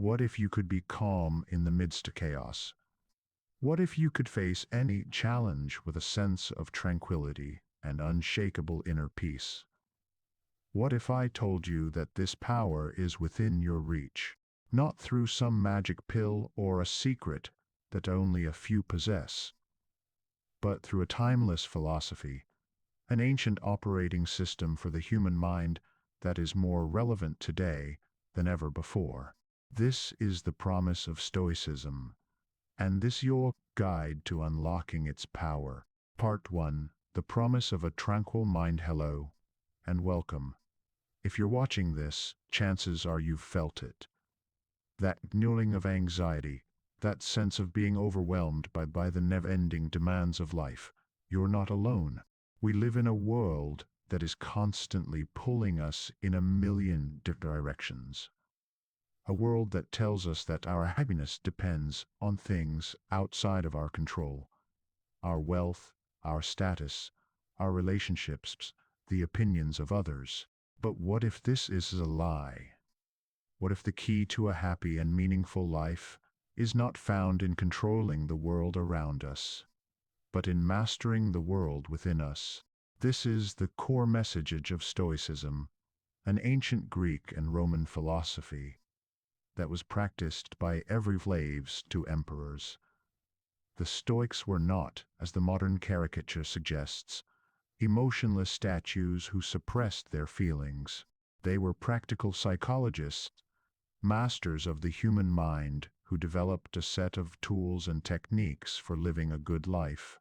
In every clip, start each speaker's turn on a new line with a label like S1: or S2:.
S1: What if you could be calm in the midst of chaos? What if you could face any challenge with a sense of tranquility and unshakable inner peace? What if I told you that this power is within your reach, not through some magic pill or a secret that only a few possess, but through a timeless philosophy, an ancient operating system for the human mind that is more relevant today than ever before? This is the promise of Stoicism, and this your guide to unlocking its power. Part 1. The Promise of a Tranquil Mind. Hello, and welcome. If you're watching this, chances are you've felt it. That gnawing of anxiety, that sense of being overwhelmed by the never-ending demands of life. You're not alone. We live in a world that is constantly pulling us in a million different directions. A world that tells us that our happiness depends on things outside of our control. Our wealth, our status, our relationships, the opinions of others. But what if this is a lie? What if the key to a happy and meaningful life is not found in controlling the world around us, but in mastering the world within us? This is the core message of Stoicism, an ancient Greek and Roman philosophy that was practiced by every slaves to emperors. The Stoics were not, as the modern caricature suggests, emotionless statues who suppressed their feelings. They were practical psychologists, masters of the human mind who developed a set of tools and techniques for living a good life,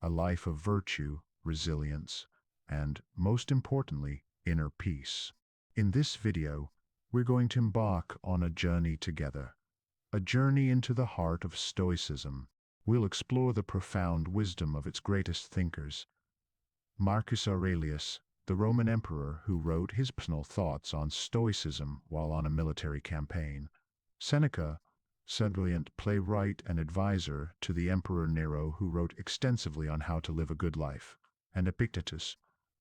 S1: a life of virtue, resilience, and, most importantly, inner peace. In this video, we're going to embark on a journey together, a journey into the heart of Stoicism. We'll explore the profound wisdom of its greatest thinkers. Marcus Aurelius, the Roman emperor who wrote his personal thoughts on Stoicism while on a military campaign. Seneca, brilliant playwright and advisor to the Emperor Nero who wrote extensively on how to live a good life. And Epictetus,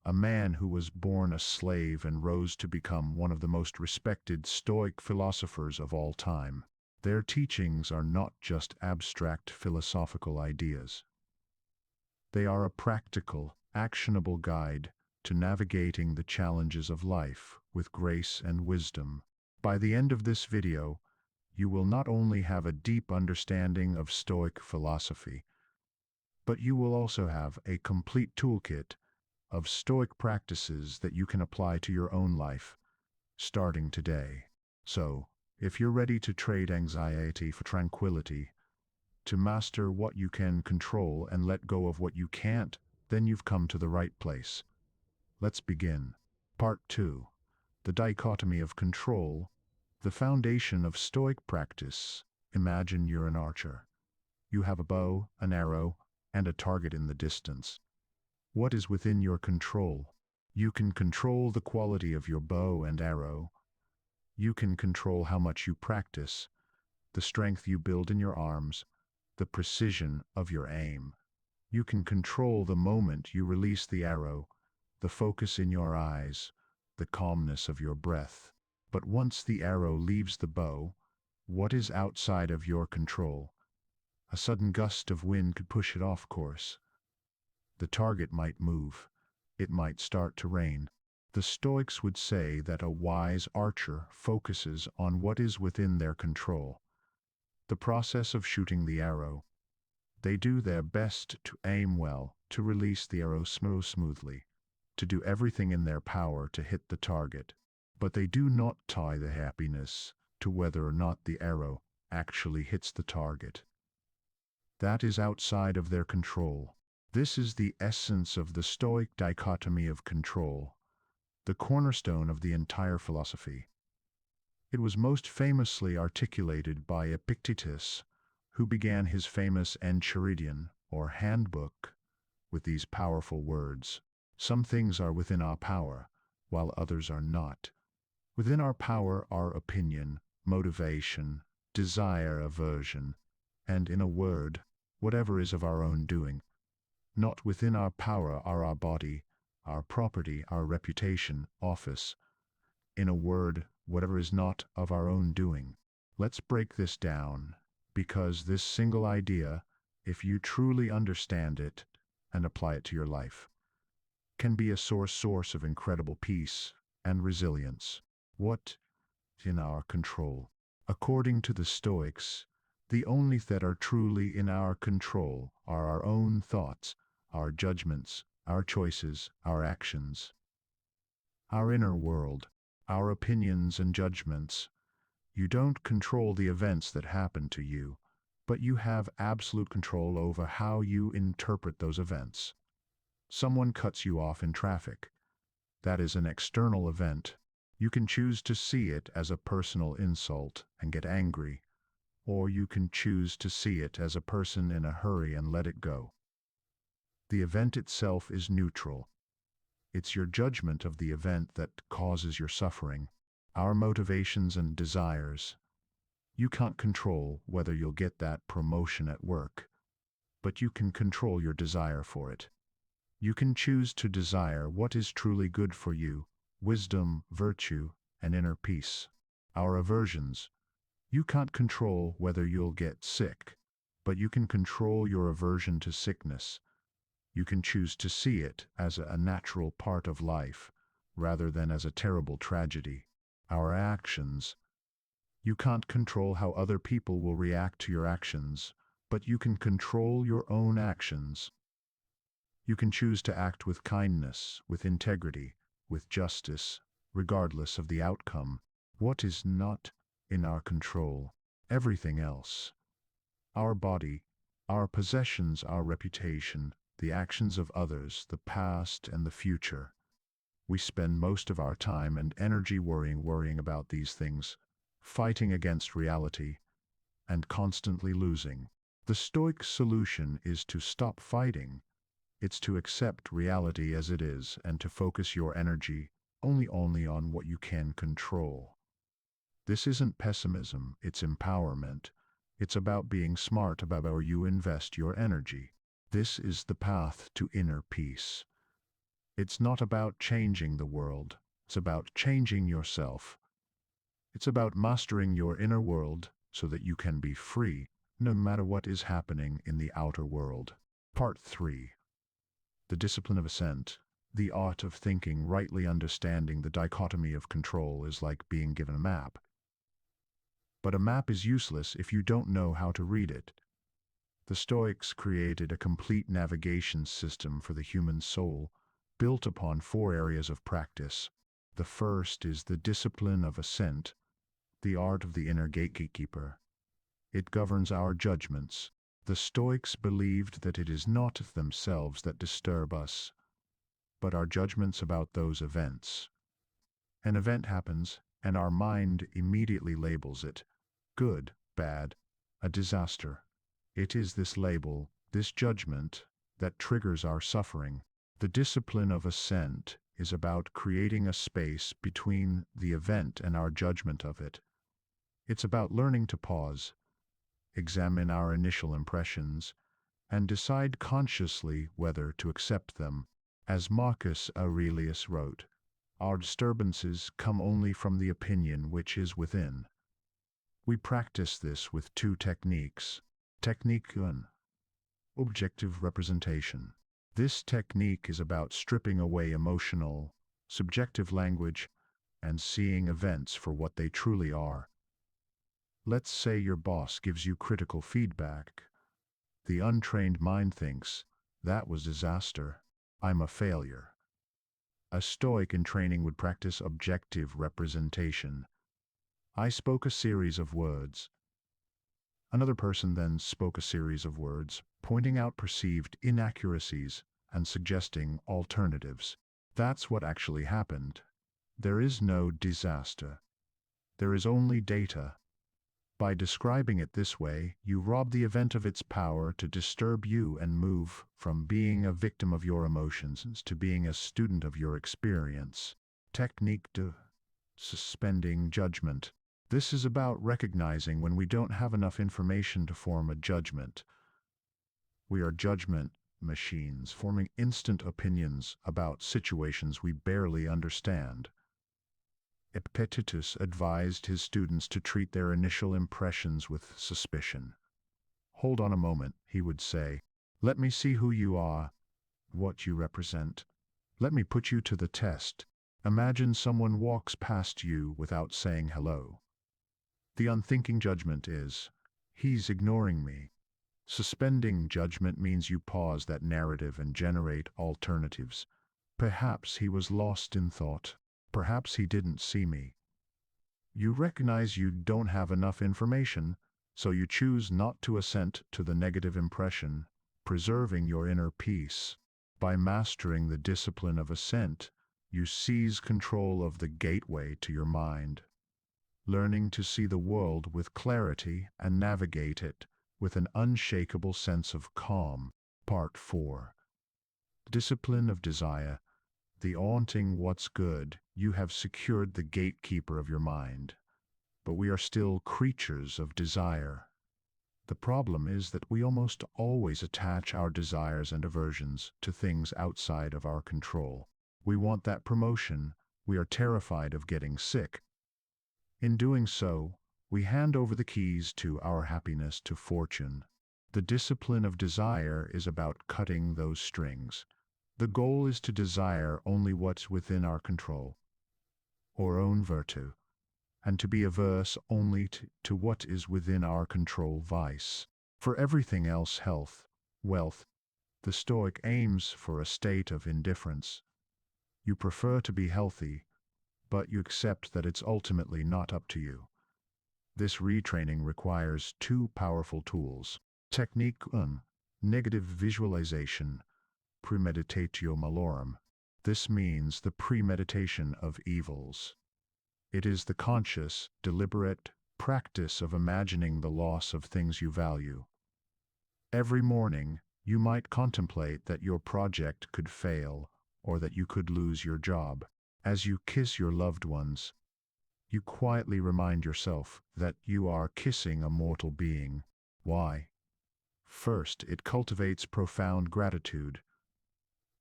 S1: a man who was born a slave and rose to become one of the most respected Stoic philosophers of all time. Their teachings are not just abstract philosophical ideas. They are a practical, actionable guide to navigating the challenges of life with grace and wisdom. By the end of this video, you will not only have a deep understanding of Stoic philosophy, but you will also have a complete toolkit of Stoic practices that you can apply to your own life, starting today. So, if you're ready to trade anxiety for tranquility, to master what you can control and let go of what you can't, then you've come to the right place. Let's begin. Part 2. The Dichotomy of Control, the foundation of Stoic practice. Imagine you're an archer. You have a bow, an arrow, and a target in the distance. What is within your control? You can control the quality of your bow and arrow. You can control how much you practice, the strength you build in your arms, the precision of your aim. You can control the moment you release the arrow, the focus in your eyes, the calmness of your breath. But once the arrow leaves the bow, what is outside of your control? A sudden gust of wind could push it off course. The target might move. It might start to rain. The Stoics would say that a wise archer focuses on what is within their control. The process of shooting the arrow. They do their best to aim well, to release the arrow smoothly, to do everything in their power to hit the target. But they do not tie their happiness to whether or not the arrow actually hits the target. That is outside of their control. This is the essence of the Stoic dichotomy of control, the cornerstone of the entire philosophy. It was most famously articulated by Epictetus, who began his famous Enchiridion, or handbook, with these powerful words. Some things are within our power, while others are not. Within our power are opinion, motivation, desire, aversion, and in a word, whatever is of our own doing. Not within our power are our body, our property, our reputation, office. In a word, whatever is not of our own doing. Let's break this down, because this single idea, if you truly understand it and apply it to your life, can be a source of incredible peace and resilience. What in our control? According to the Stoics, the only that are truly in our control are our own thoughts, our judgments, our choices, our actions, our inner world, our opinions and judgments. You don't control the events that happen to you, but you have absolute control over how you interpret those events. Someone cuts you off in traffic. That is an external event. You can choose to see it as a personal insult and get angry, or you can choose to see it as a person in a hurry and let it go. The event itself is neutral. It's your judgment of the event that causes your suffering, our motivations and desires. You can't control whether you'll get that promotion at work, but you can control your desire for it. You can choose to desire what is truly good for you, wisdom, virtue, and inner peace. Our aversions. You can't control whether you'll get sick, but you can control your aversion to sickness. You can choose to see it as a natural part of life, rather than as a terrible tragedy. Our actions. You can't control how other people will react to your actions, but you can control your own actions. You can choose to act with kindness, with integrity, with justice, regardless of the outcome. What is not in our control? Everything else. Our body, our possessions, our reputation, the actions of others, the past and the future. We spend most of our time and energy worrying about these things, fighting against reality, and constantly losing. The Stoic solution is to stop fighting. It's to accept reality as it is and to focus your energy only on what you can control. This isn't pessimism, it's empowerment. It's about being smart about where you invest your energy. This is the path to inner peace. It's not about changing the world, it's about changing yourself. It's about mastering your inner world so that you can be free, no matter what is happening in the outer world. Part 3. The discipline of assent. The art of thinking, rightly understanding the dichotomy of control is like being given a map. But a map is useless if you don't know how to read it. The Stoics created a complete navigation system for the human soul, built upon 4 areas of practice. The first is the discipline of assent, the art of the inner gatekeeper. It governs our judgments. The Stoics believed that it is not themselves that disturb us, but our judgments about those events. An event happens, and our mind immediately labels it good, bad, a disaster. It is this label, this judgment, that triggers our suffering. The discipline of assent is about creating a space between the event and our judgment of it. It's about learning to pause, examine our initial impressions, and decide consciously whether to accept them. As Marcus Aurelius wrote, our disturbances come only from the opinion which is within. We practice this with 2 techniques. Technique 1. Objective representation. This technique is about stripping away emotional, subjective language and seeing events for what they truly are. Let's say your boss gives you critical feedback. The untrained mind thinks, that was disaster. I'm a failure. A Stoic in training would practice objective representation. I spoke a series of words. Another person then spoke a series of words, pointing out perceived inaccuracies and suggesting alternatives. That's what actually happened. There is no disaster. There is only data. By describing it this way, you rob the event of its power to disturb you and move from being a victim of your emotions to being a student of your experience. Technique 2. Suspending judgment. This is about recognizing when we don't have enough information to form a judgment. We are judgment machines, forming instant opinions about situations we barely understand. Epictetus advised his students to treat their initial impressions with suspicion. Hold on a moment, he would say. Let me see who you are, what you represent. Let me put you to the test. Imagine someone walks past you without saying hello. The unthinking judgment is, he's ignoring me. Suspending judgment means you pause that narrative and generate alternatives. Perhaps he was lost in thought. Perhaps he didn't see me. You recognize you don't have enough information, so you choose not to assent to the negative impression, preserving your inner peace. By mastering the discipline of assent, you seize control of the gateway to your mind, learning to see the world with clarity and navigate it with an unshakable sense of calm. Part 4. Discipline of desire. The haunting what's good, you have secured the gatekeeper of your mind. But we are still creatures of desire. The problem is that we almost always attach our desires and aversions to things outside of our control. We want that promotion. We are terrified of getting sick. In doing so, we hand over the keys to our happiness to fortune. The discipline of desire is about cutting those strings. The goal is to desire only what's within our control, our own virtue, and to be averse only to what is within our control, vice. For everything else, health, wealth, the Stoic aims for a state of indifference. You prefer to be healthy, but you accept that it's ultimately not up to you. This retraining requires two powerful tools. Technique 1. Negative visualization. Premeditatio malorum. This means the premeditation of evils. It is the conscious, deliberate practice of imagining the loss of things you value. Every morning, you might contemplate that your project could fail or that you could lose your job. As you kiss your loved ones, you quietly remind yourself that you are kissing a mortal being. Why? First, it cultivates profound gratitude.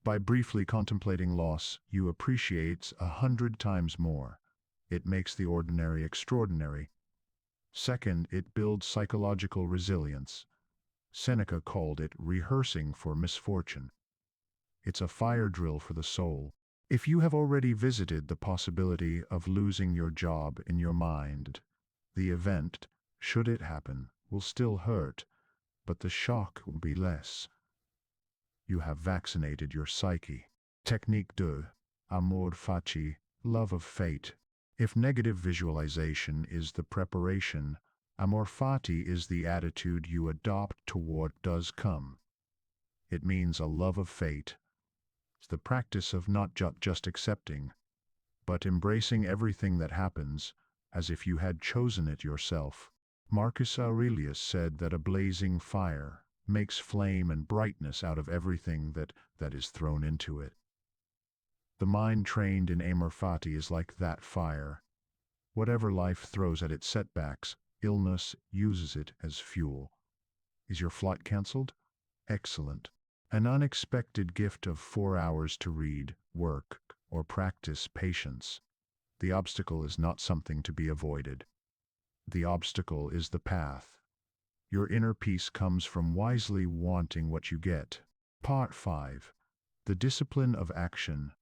S1: By briefly contemplating loss, you appreciate 100 times more. It makes the ordinary extraordinary. Second, it builds psychological resilience. Seneca called it rehearsing for misfortune. It's a fire drill for the soul. If you have already visited the possibility of losing your job in your mind, the event, should it happen, will still hurt, but the shock will be less. You have vaccinated your psyche. Technique 2. Amor, Fati, love of fate. If negative visualization is the preparation, Amor Fati is the attitude you adopt toward what does come. It means a love of fate. It's the practice of not just accepting, but embracing everything that happens as if you had chosen it yourself. Marcus Aurelius said that a blazing fire makes flame and brightness out of everything that is thrown into it. The mind trained in Amor Fati is like that fire. Whatever life throws at its setbacks, illness uses it as fuel. Is your flight cancelled? Excellent. An unexpected gift of 4 hours to read, work, or practice patience. The obstacle is not something to be avoided. The obstacle is the path. Your inner peace comes from wisely wanting what you get. Part 5. The discipline of action.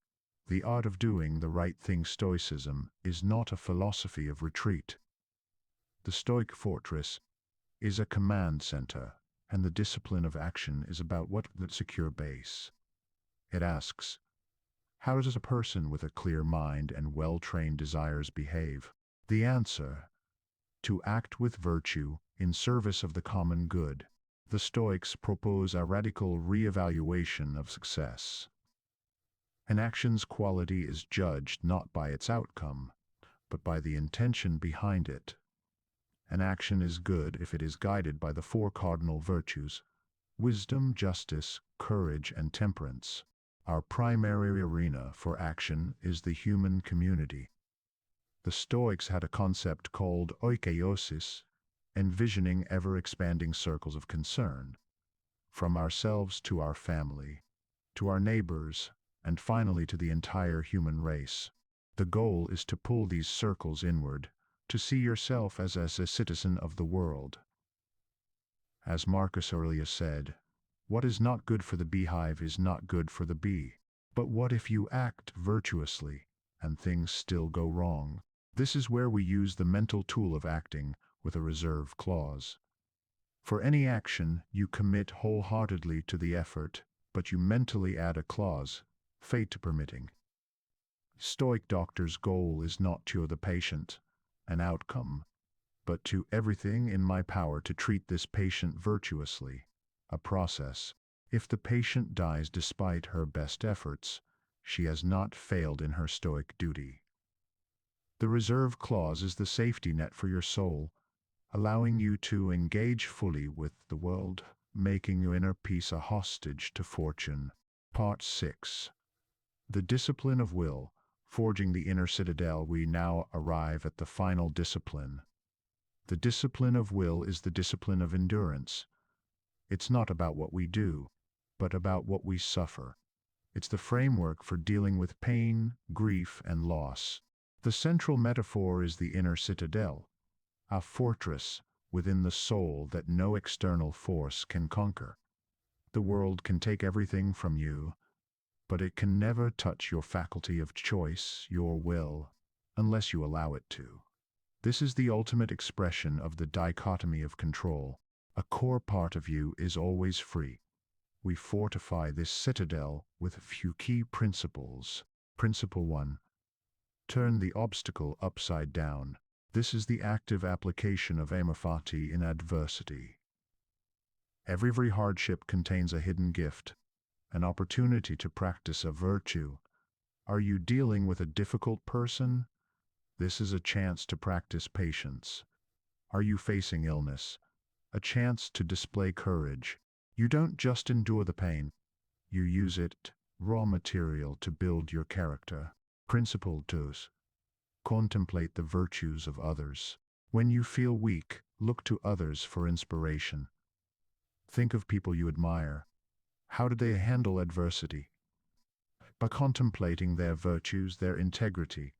S1: The art of doing the right thing. Stoicism is not a philosophy of retreat. The Stoic fortress is a command center, and the discipline of action is about what the secure base. It asks, how does a person with a clear mind and well-trained desires behave? The answer, to act with virtue in service of the common good. The Stoics propose a radical re-evaluation of success. An action's quality is judged not by its outcome, but by the intention behind it. An action is good if it is guided by the 4 cardinal virtues: wisdom, justice, courage, and temperance. Our primary arena for action is the human community. The Stoics had a concept called oikeiosis, envisioning ever-expanding circles of concern, from ourselves to our family, to our neighbors, and finally to the entire human race. The goal is to pull these circles inward, to see yourself as a citizen of the world. As Marcus Aurelius said, what is not good for the beehive is not good for the bee. But what if you act virtuously and things still go wrong? This is where we use the mental tool of acting with a reserve clause. For any action, you commit wholeheartedly to the effort, but you mentally add a clause, fate permitting. Stoic doctor's goal is not to the patient, an outcome, but to everything in my power to treat this patient virtuously, a process. If the patient dies despite her best efforts, she has not failed in her stoic duty. The reserve clause is the safety net for your soul, allowing you to engage fully with the world, making your inner peace a hostage to fortune. Part 6. The discipline of will, forging the inner citadel. We now arrive at the final discipline. The discipline of will is the discipline of endurance. It's not about what we do, but about what we suffer. It's the framework for dealing with pain, grief, and loss. The central metaphor is the inner citadel, a fortress within the soul that no external force can conquer. The world can take everything from you, but it can never touch your faculty of choice, your will, unless you allow it to. This is the ultimate expression of the dichotomy of control. A core part of you is always free. We fortify this citadel with a few key principles. Principle 1. Turn the obstacle upside down. This is the active application of Amor Fati in adversity. Every hardship contains a hidden gift, an opportunity to practice a virtue. Are you dealing with a difficult person? This is a chance to practice patience. Are you facing illness? A chance to display courage. You don't just endure the pain, you use it, raw material, to build your character. Principle 2. Contemplate the virtues of others. When you feel weak, look to others for inspiration. Think of people you admire. How did they handle adversity? By contemplating their virtues, their integrity,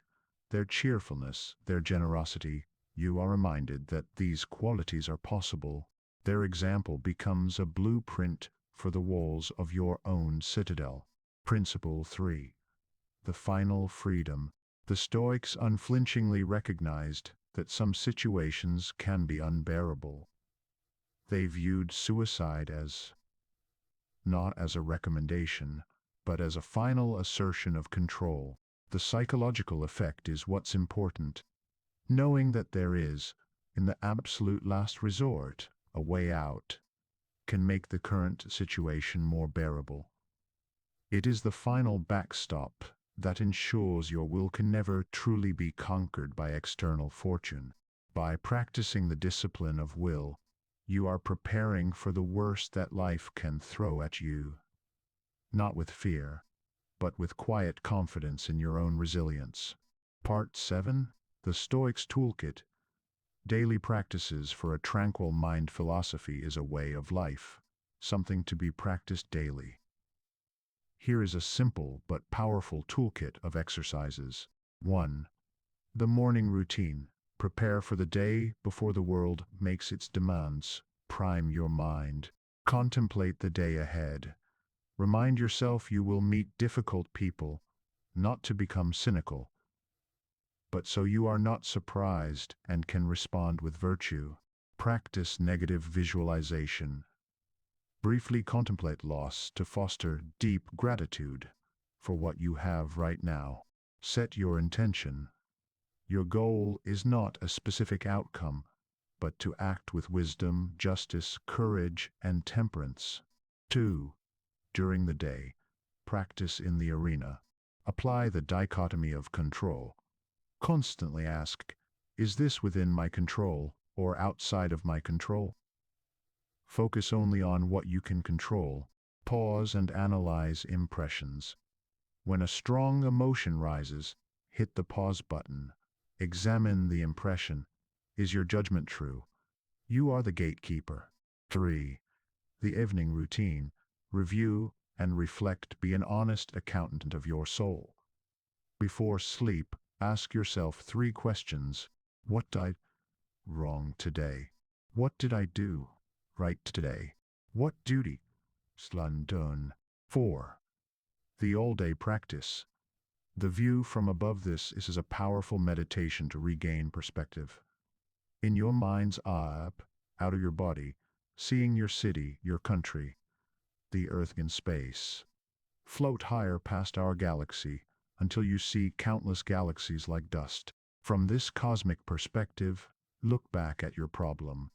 S1: their cheerfulness, their generosity, you are reminded that these qualities are possible. Their example becomes a blueprint for the walls of your own citadel. Principle 3. The final freedom. The Stoics unflinchingly recognized that some situations can be unbearable. They viewed suicide not as a recommendation, but as a final assertion of control. The psychological effect is what's important. Knowing that there is, in the absolute last resort, a way out, can make the current situation more bearable. It is the final backstop that ensures your will can never truly be conquered by external fortune. By practicing the discipline of will, you are preparing for the worst that life can throw at you. Not with fear, but with quiet confidence in your own resilience. Part 7. The Stoics' Toolkit. Daily practices for a tranquil mind. Philosophy is a way of life, something to be practiced daily. Here is a simple but powerful toolkit of exercises. 1. The morning routine. Prepare for the day before the world makes its demands. Prime your mind. Contemplate the day ahead. Remind yourself you will meet difficult people, not to become cynical, but so you are not surprised and can respond with virtue. Practice negative visualization. Briefly contemplate loss to foster deep gratitude for what you have right now. Set your intention. Your goal is not a specific outcome, but to act with wisdom, justice, courage, and temperance. 2. During the day, practice in the arena. Apply the dichotomy of control. Constantly ask, is this within my control or outside of my control? Focus only on what you can control. Pause and analyze impressions. When a strong emotion rises, hit the pause button. Examine the impression. Is your judgment true? You are the gatekeeper. 3. The evening routine. Review and reflect. Be an honest accountant of your soul. Before sleep, Ask yourself 3 questions. What did I wrong today? What did I do right today? What duty done? 4. The all-day practice. The view from above this is a powerful meditation to regain perspective. In your mind's eye, out of your body, seeing your city, your country, the earth in space. Float higher past our galaxy until you see countless galaxies like dust. From this cosmic perspective, look back at your problem.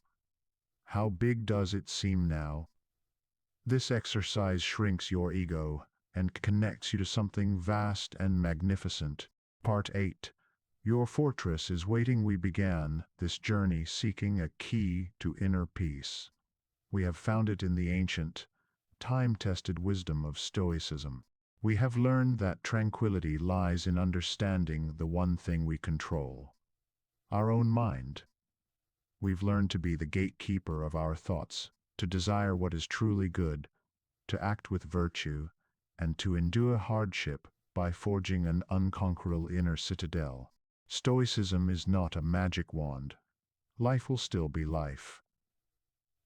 S1: How big does it seem now? This exercise shrinks your ego and connects you to something vast and magnificent. Part 8. Your fortress is waiting. We began this journey seeking a key to inner peace. We have found it in the ancient, time-tested wisdom of Stoicism. We have learned that tranquility lies in understanding the one thing we control, our own mind. We've learned to be the gatekeeper of our thoughts, to desire what is truly good, to act with virtue, and to endure hardship by forging an unconquerable inner citadel. Stoicism is not a magic wand. Life will still be life.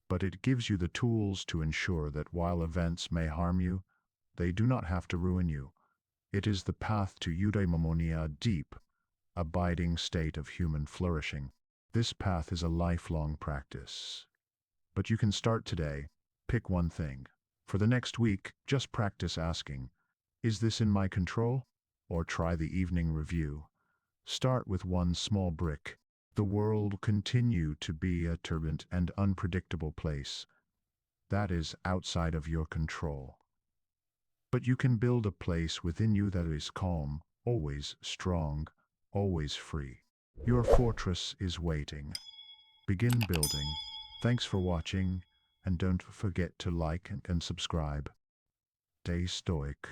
S1: But it gives you the tools to ensure that while events may harm you, they do not have to ruin you. It is the path to eudaimonia, a deep, abiding state of human flourishing. This path is a lifelong practice. But you can start today. Pick one thing. For the next week, just practice asking, is this in my control? Or try the evening review. Start with one small brick. The world will continue to be a turbulent and unpredictable place. That is outside of your control. But you can build a place within you that is calm, always strong, always free. Your fortress is waiting. Begin building. Thanks for watching, and don't forget to like and subscribe. Stay stoic.